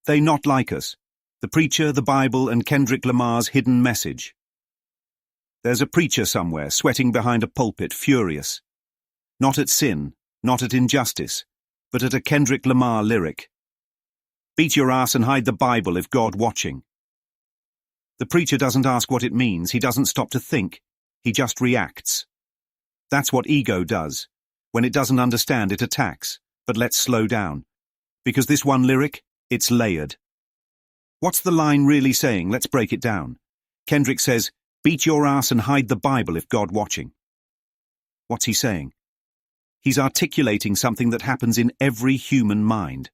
They Not Like Us. The Preacher, the Bible, and Kendrick Lamar's Hidden Message. There's a preacher somewhere, sweating behind a pulpit, furious. Not at sin, not at injustice, but at a Kendrick Lamar lyric. Beat your ass and hide the Bible if God watching. The preacher doesn't ask what it means, he doesn't stop to think, he just reacts. That's what ego does. When it doesn't understand, it attacks. But let's slow down. Because this one lyric, it's layered. What's the line really saying? Let's break it down. Kendrick says, beat your ass and hide the Bible if God watching. What's he saying? He's articulating something that happens in every human mind.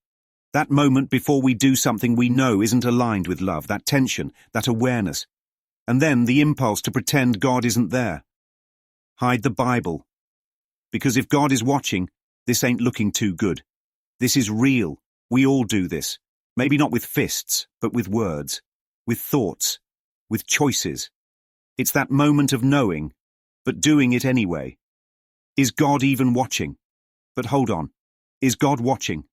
That moment before we do something we know isn't aligned with love, that tension, that awareness. And then the impulse to pretend God isn't there. Hide the Bible. Because if God is watching, this ain't looking too good. This is real. We all do this. Maybe not with fists, but with words, with thoughts, with choices. It's that moment of knowing, but doing it anyway. Is God even watching? But hold on. Is God watching?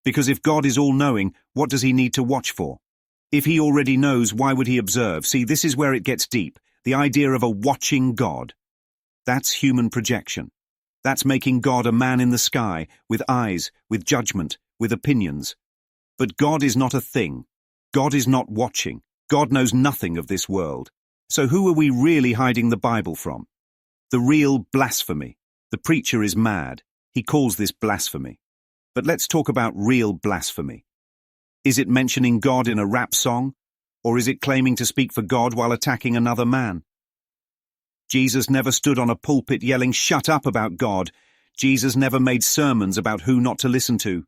Because if God is all-knowing, what does he need to watch for? If he already knows, why would he observe? See, this is where it gets deep. The idea of a watching God. That's human projection. That's making God a man in the sky, with eyes, with judgment, with opinions. But God is not a thing. God is not watching. God knows nothing of this world. So who are we really hiding the Bible from? The real blasphemy. The preacher is mad. He calls this blasphemy. But let's talk about real blasphemy. Is it mentioning God in a rap song? Or is it claiming to speak for God while attacking another man? Jesus never stood on a pulpit yelling, "Shut up," about God. Jesus never made sermons about who not to listen to.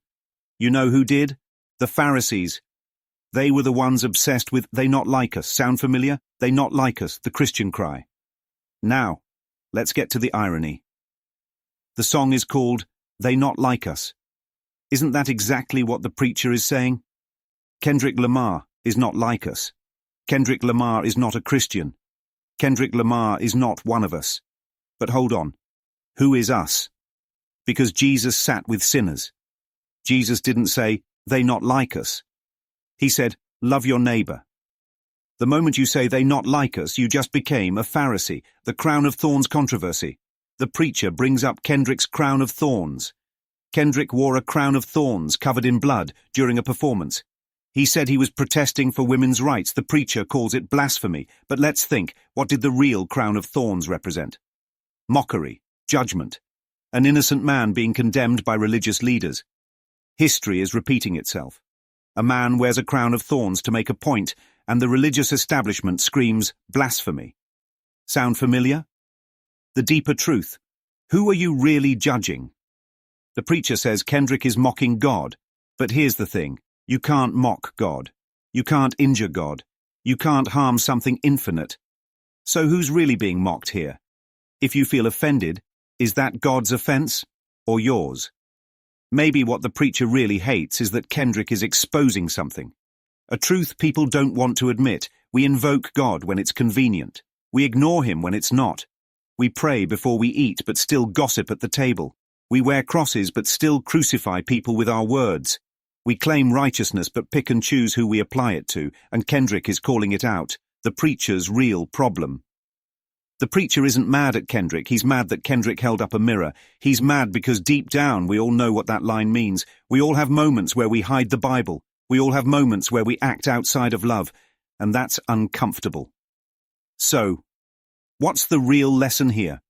You know who did? The Pharisees. They were the ones obsessed with "they not like us." Sound familiar? They not like us, the Christian cry. Now, let's get to the irony. The song is called "They Not Like Us." Isn't that exactly what the preacher is saying? Kendrick Lamar is not like us. Kendrick Lamar is not a Christian. Kendrick Lamar is not one of us. But hold on. Who is us? Because Jesus sat with sinners. Jesus didn't say, "They not like us." He said, "Love your neighbor." The moment you say "they not like us," you just became a Pharisee, the crown of thorns controversy. The preacher brings up Kendrick's crown of thorns. Kendrick wore a crown of thorns covered in blood during a performance. He said he was protesting for women's rights. The preacher calls it blasphemy. But let's think, what did the real crown of thorns represent? Mockery, judgment, an innocent man being condemned by religious leaders. History is repeating itself. A man wears a crown of thorns to make a point, and the religious establishment screams blasphemy. Sound familiar? The deeper truth. Who are you really judging? The preacher says Kendrick is mocking God. But here's the thing. You can't mock God. You can't injure God. You can't harm something infinite. So who's really being mocked here? If you feel offended, is that God's offense or yours? Maybe what the preacher really hates is that Kendrick is exposing something. A truth people don't want to admit. We invoke God when it's convenient. We ignore him when it's not. We pray before we eat but still gossip at the table. We wear crosses but still crucify people with our words. We claim righteousness but pick and choose who we apply it to, and Kendrick is calling it out, the preacher's real problem. The preacher isn't mad at Kendrick, he's mad that Kendrick held up a mirror. He's mad because deep down we all know what that line means. We all have moments where we hide the Bible. We all have moments where we act outside of love, and that's uncomfortable. So, what's the real lesson here?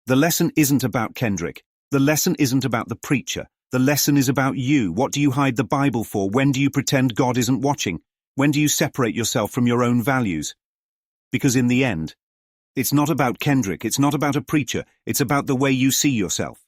The lesson isn't about Kendrick. The lesson isn't about the preacher. The lesson is about you. What do you hide the Bible for? When do you pretend God isn't watching? When do you separate yourself from your own values? Because in the end, it's not about Kendrick, it's not about a preacher, it's about the way you see yourself.